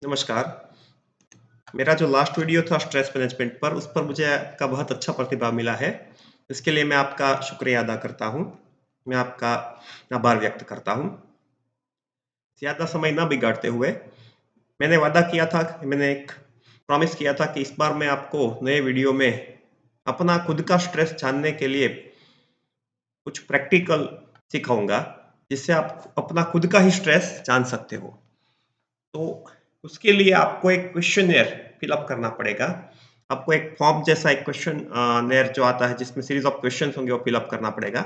नमस्कार। मेरा जो लास्ट वीडियो था स्ट्रेस मैनेजमेंट पर, उस पर मुझे आपका बहुत अच्छा प्रतिभाव मिला है। इसके लिए मैं आपका शुक्रिया अदा करता हूँ। मैं आपका आभार व्यक्त करता हूँ। ज़्यादा समय ना बिगाड़ते हुए, मैंने वादा किया था मैंने एक प्रॉमिस किया था कि इस बार मैं आपको नए वीडियो में अपना खुद का स्ट्रेस जानने के लिए कुछ प्रैक्टिकल सिखाऊँगा, जिससे आप अपना खुद का ही स्ट्रेस जान सकते हो। तो उसके लिए आपको एक क्वेश्चनेयर फिल अप करना पड़ेगा। आपको एक फॉर्म जैसा एक क्वेश्चनेयर जो आता है जिसमें सीरीज ऑफ क्वेश्चंस होंगे वो फिल अप करना पड़ेगा।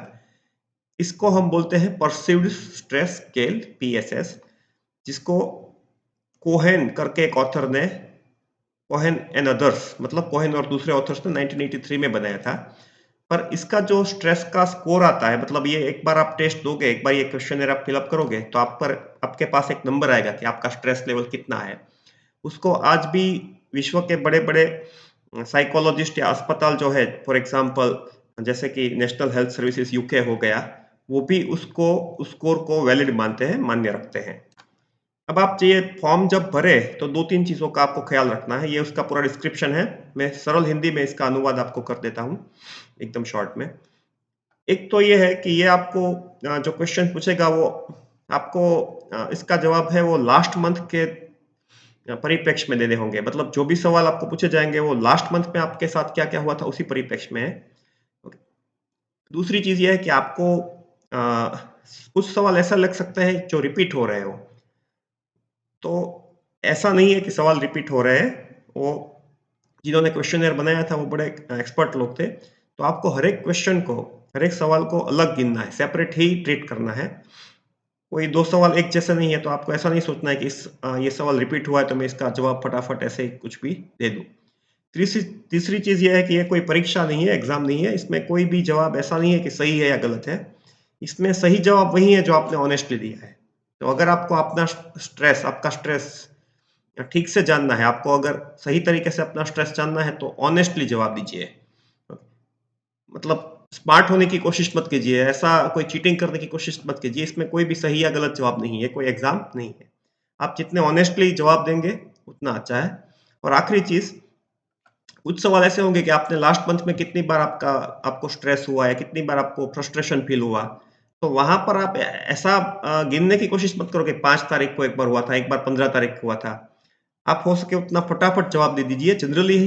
इसको हम बोलते हैं परसीव्ड स्ट्रेस स्केल पीएसएस, जिसको कोहेन करके एक ऑथर ने कोहेन एंड अदर्स मतलब कोहेन और दूसरे ऑथर्स ने 1983 में बनाया था। पर इसका जो स्ट्रेस का स्कोर आता है मतलब ये एक बार आप टेस्ट दोगे, एक बार ये क्वेश्चनेयर आप फिल अप करोगे तो आपके पास एक नंबर आएगा कि आपका स्ट्रेस लेवल कितना है। उसको आज भी विश्व के बड़े-बड़े साइकोलॉजिस्ट या अस्पताल जो है फॉर एग्जांपल जैसे कि नेशनल हेल्थ सर्विसेज यूके हो गया, वो भी उसको उस स्कोर को वैलिड मानते हैं, मान्य रखते हैं। अब आप ये फॉर्म जब भरे तो 2-3 चीज़ों का आपको ख्याल रखना है। ये उसका पूरा डिस्क्रिप्शन है। मैं सरल हिंदी में इसका अनुवाद आपको कर देता हूँ, एकदम शॉर्ट में। एक तो ये है कि ये आपको जो क्वेश्चन पूछेगा वो आपको इसका जवाब है वो लास्ट मंथ के परिप्रेक्ष्य में देने होंगे। मतलब जो भी सवाल आपको पूछे जाएँगे वो लास्ट मंथ में आपके साथ क्या-क्या हुआ था उसी परिप्रेक्ष्य में है। ओके। दूसरी चीज़ ये है कि आपको कुछ सवाल ऐसा लग सकते हैं जो रिपीट हो रहे हो। तो ऐसा नहीं है कि सवाल रिपीट हो रहे हैं। वो जिन्होंने क्वेश्चनेयर बनाया था वो बड़े एक्सपर्ट लोग थे। तो आपको हर एक क्वेश्चन को, हर एक सवाल को अलग गिनना है, सेपरेट ही ट्रीट करना है। कोई 2 सवाल एक जैसे नहीं है तो आपको ऐसा नहीं सोचना है कि ये सवाल रिपीट हुआ है तो मैं इसका जवाब फटाफट ऐसे ही कुछ भी दे दूँ। तीसरी तीसरी चीज़ ये है कि ये कोई परीक्षा नहीं है, एग्ज़ाम नहीं है, इसमें कोई भी जवाब ऐसा नहीं है कि सही है या गलत है। इसमें सही जवाब वही है जो आपने ऑनेस्टली दिया है। तो अगर आपको अपना आपका स्ट्रेस ठीक से जानना है, आपको अगर सही तरीके से अपना स्ट्रेस जानना है तो ऑनेस्टली जवाब दीजिए। मतलब स्मार्ट होने की कोशिश मत कीजिए, ऐसा कोई चीटिंग करने की कोशिश मत कीजिए, इसमें कोई भी सही या गलत जवाब नहीं है, कोई एग्ज़ाम नहीं है। आप जितने ऑनेस्टली जवाब देंगे, उतना अच्छा है। और आखिरी चीज़, कुछ सवाल ऐसे होंगे कि आपने लास्ट मंथ में कितनी बार आपको स्ट्रेस हुआ है, कितनी बार आपको फ्रस्ट्रेशन फ़ील हुआ। तो वहाँ पर आप ऐसा गिनने की कोशिश मत करो कि 5 तारीख को एक बार हुआ था, एक बार 15 तारीख को हुआ था। आप हो सके उतना फटाफट जवाब दे दीजिए। जनरली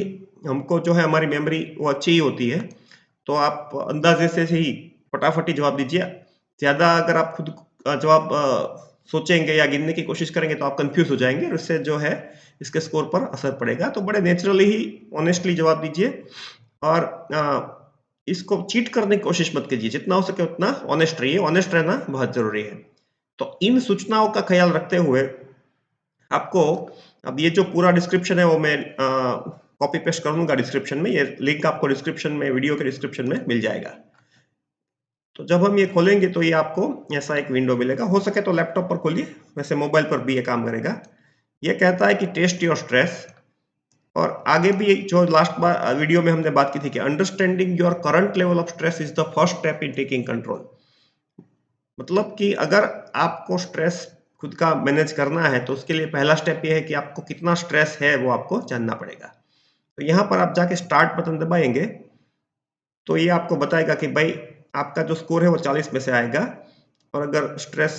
हमको जो है हमारी मेमोरी वो अच्छी ही होती है। तो आप अंदाज़े से ही फटाफट ही जवाब दीजिए। ज़्यादा अगर आप खुद जवाब सोचेंगे या गिनने की कोशिश करेंगे तो आप कन्फ्यूज़ हो जाएँगे और इससे जो है इसके स्कोर पर असर पड़ेगा। तो बड़े नेचुरली ही ऑनेस्टली जवाब दीजिए और इसको चीट करने की कोशिश मत कीजिए। जितना हो सके उतना ऑनेस्ट रहिए, ऑनेस्ट रहना बहुत ज़रूरी है। तो इन सूचनाओं का ख़्याल रखते हुए आपको अब ये जो पूरा डिस्क्रिप्शन है वो मैं कॉपी पेस्ट कर दूँगा डिस्क्रिप्शन में। ये लिंक आपको डिस्क्रिप्शन में वीडियो के डिस्क्रिप्शन में मिल जाएगा। तो जब हम ये खोलेंगे तो ये आपको ऐसा एक विंडो मिलेगा। हो सके तो लैपटॉप पर खोलिए, वैसे मोबाइल पर भी ये काम करेगा। ये कहता है कि टेस्ट योर स्ट्रेस और आगे भी जो लास्ट बार वीडियो में हमने बात की थी कि understanding your current level of stress is the first step in taking control. मतलब कि अगर आपको स्ट्रेस खुद का मैनेज करना है तो उसके लिए पहला स्टेप ये है कि आपको कितना स्ट्रेस है वो आपको जानना पड़ेगा। तो यहाँ पर आप जाके स्टार्ट बटन दबाएंगे तो ये आपको बताएगा कि भाई आपका जो स्कोर है वो 40 में से आएगा और अगर स्ट्रेस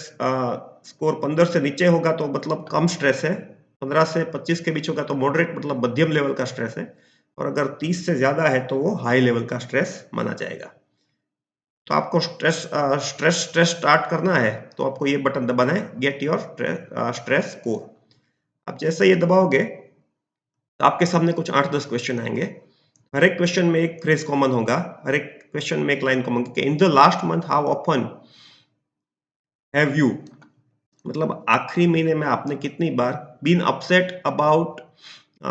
स्कोर 15 से नीचे होगा तो मतलब कम स्ट्रेस है, 15 से 25 के बीच होगा तो मॉडरेट मतलब मध्यम लेवल का स्ट्रेस है और अगर 30 से ज़्यादा है तो वो हाई लेवल का स्ट्रेस माना जाएगा। तो आपको स्ट्रेस स्टार्ट करना है तो आपको ये बटन दबाना है, गेट योर स्ट्रेस स्कोर। अब जैसे ये दबाओगे तो आपके सामने कुछ 8-10 क्वेश्चन आएंगे। हर एक क्वेश्चन में एक फ्रेज कॉमन होगा, हर एक क्वेश्चन में एक लाइन कॉमन कि इन the last month how often have you मतलब आखिरी महीने में आपने कितनी बार बीन अपसेट अबाउट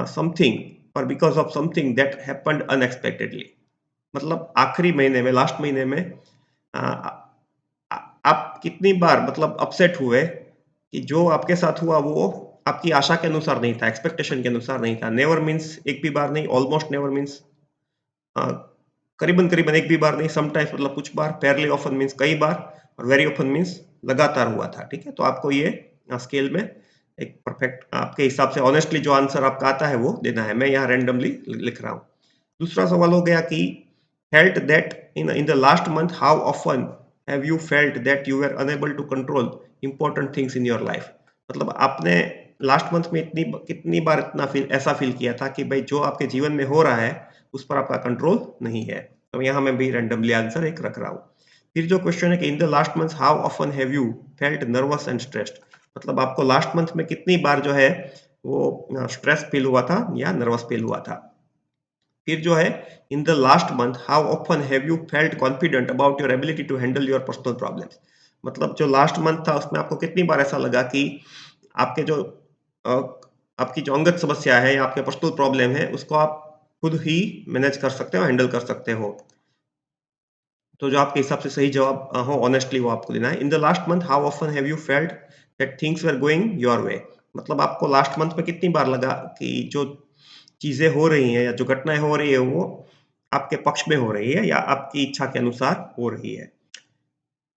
समथिंग और because of something that happened unexpectedly. मतलब आखिरी महीने में लास्ट महीने में आप कितनी बार मतलब अपसेट हुए कि जो आपके साथ हुआ वो आपकी आशा के अनुसार नहीं था, एक्सपेक्टेशन के अनुसार नहीं था। नेवर मीन्स एक भी बार नहीं, ऑलमोस्ट नेवर मीन्स करीबन-करीबन एक भी बार नहीं, समटाइम्स मतलब कुछ बार, फेयरली ऑफन मीन्स कई बार और वेरी ऑफन मीन्स लगातार हुआ था, ठीक है? तो आपको ये स्केल में एक परफेक्ट आपके हिसाब से ऑनेस्टली जो आंसर आपका आता है वो देना है। मैं यहाँ रैंडमली लिख रहा हूँ। दूसरा सवाल हो गया कि felt that in the last month how often have you felt that you were unable to control important things in your life. मतलब आपने लास्ट मंथ में कितनी बार इतना ऐसा फील किया था कि भाई जो आपके जीवन में हो रहा है उस पर आपका कंट्रोल नहीं है। तो यहाँ मैं भी रैंडमली आंसर एक रख रहा हूँ। फिर जो क्वेश्चन है कि इन the last month how often have you felt nervous and stressed. मतलब आपको लास्ट मंथ में कितनी बार जो है वो स्ट्रेस फील हुआ था या नर्वस फील हुआ था। फिर जो है in the last month how often have you felt confident about your ability to handle your personal problems. मतलब जो लास्ट मंथ था उसमें आपको कितनी बार ऐसा लगा कि आपके जो अ, आपकी जो अंगत समस्या है या आपके पर्सनल प्रॉब्लम है उसको आप खुद ही मैनेज कर सकते हो, हैंडल कर सकते हो। तो जो आपके हिसाब से सही जवाब हो ऑनेस्टली वो आपको देना है। In the last month how often have you felt that things were going your way. मतलब आपको लास्ट मंथ में कितनी बार लगा कि जो चीजें हो रही हैं या जो घटनाएं हो रही है वो आपके पक्ष में हो रही है या आपकी इच्छा के अनुसार हो रही है।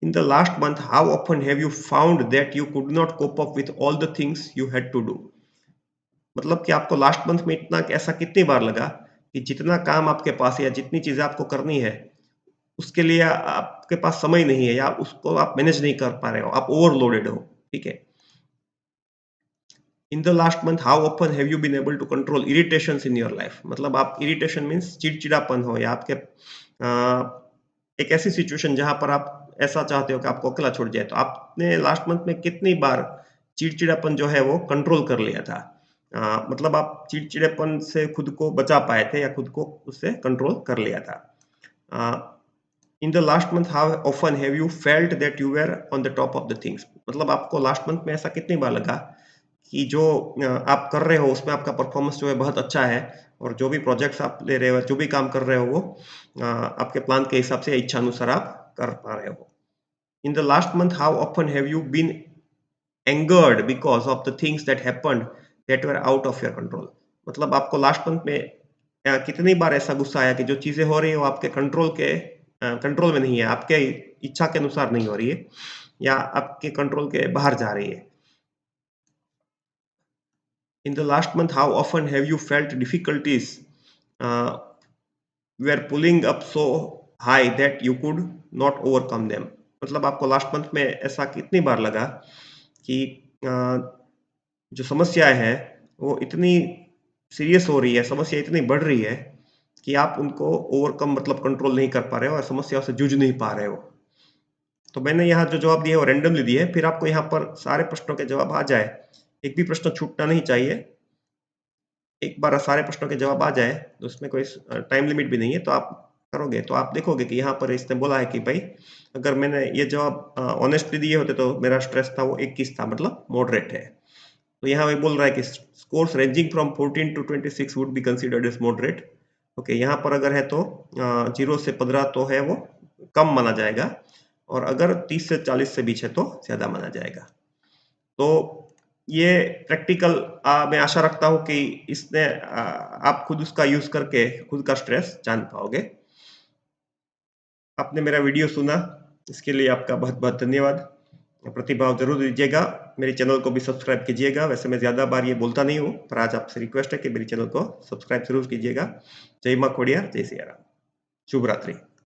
In the last month how often have you found that you could not cope up with all the things you had to do. मतलब कि आपको लास्ट मंथ में इतना ऐसा कितनी बार लगा कि जितना काम आपके पास है या जितनी चीजें आपको करनी है उसके लिए आपके पास समय नहीं है या उसको आप मैनेज नहीं कर पा रहे हो, आप ओवरलोडेड हो। ठीक है। In the last month how often have you been able to control irritations in your life. मतलब आप इरिटेशन मीन्स चिड़चिड़ापन हो या आपके एक ऐसी सिचुएशन जहां पर आप ऐसा चाहते हो कि आपको अकेला छोड़ जाए, तो आपने लास्ट मंथ में कितनी बार चिड़चिड़ापन जो है वो कंट्रोल कर लिया था। मतलब आप चिड़चिड़ेपन से खुद को बचा पाए थे या खुद को उससे कंट्रोल कर लिया था। In the last month how often have you felt that you were on the top of the things. मतलब आपको लास्ट मंथ में ऐसा कितनी बार लगा कि जो आप कर रहे हो उसमें आपका परफॉर्मेंस जो है बहुत अच्छा है और जो भी प्रोजेक्ट्स आप ले रहे हो जो भी काम कर रहे हो वो आपके प्लान के हिसाब से इच्छा अनुसार आप कर पा रहे हो। In the last month how often have you been angered because of the things that happened that were out of your control. मतलब आपको लास्ट मंथ में कितनी बार ऐसा गुस्सा आया कि जो चीजें हो रही है वो आपके कंट्रोल में नहीं है, आपके इच्छा के अनुसार नहीं हो रही है या आपके कंट्रोल के बाहर जा रही है। In the last month, how often have you felt difficulties uh, were pulling up so high that you could not overcome them? मतलब आपको लास्ट मंथ में ऐसा कितनी बार लगा कि जो समस्याएं हैं वो इतनी सीरियस हो रही है, समस्या इतनी बढ़ रही है कि आप उनको ओवरकम मतलब कंट्रोल नहीं कर पा रहे हो और समस्याओं से जूझ नहीं पा रहे हो। तो मैंने यहाँ जो जवाब दिए वो रैंडमली दिए, फिर आपको यहाँ पर सारे प्रश्नों के जवाब आ जाए, एक भी प्रश्न छूटना नहीं चाहिए। एक बार सारे प्रश्नों के जवाब आ जाए तो उसमें कोई टाइम लिमिट भी नहीं है, तो आप करोगे तो आप देखोगे कि यहाँ पर इसने बोला है कि भाई अगर मैंने ये जवाब ऑनेस्टली दिए होते तो मेरा स्ट्रेस था वो 21 था, मतलब मॉडरेट है। तो यहाँ वही बोल रहा है कि scores ranging from 14 to 26 would be considered as moderate. Okay, यहाँ पर अगर है तो 0 से 15 तो है वो कम माना जाएगा और अगर 30 से 40 से बीच है तो ज्यादा माना जाएगा। तो ये प्रैक्टिकल मैं आशा रखता हूँ कि इसने आप खुद उसका यूज करके खुद का स्ट्रेस जान पाओगे। आपने मेरा वीडियो सुना इसके लिए आपका बहुत बहुत धन्यवाद। प्रतिभाव जरूर दीजिएगा, मेरे चैनल को भी सब्सक्राइब कीजिएगा। वैसे मैं ज्यादा बार ये बोलता नहीं हूँ पर आज आपसे रिक्वेस्ट है कि मेरे चैनल को सब्सक्राइब जरूर कीजिएगा। जय माँ खोड़िया, जय सिया राम, शुभ रात्रि।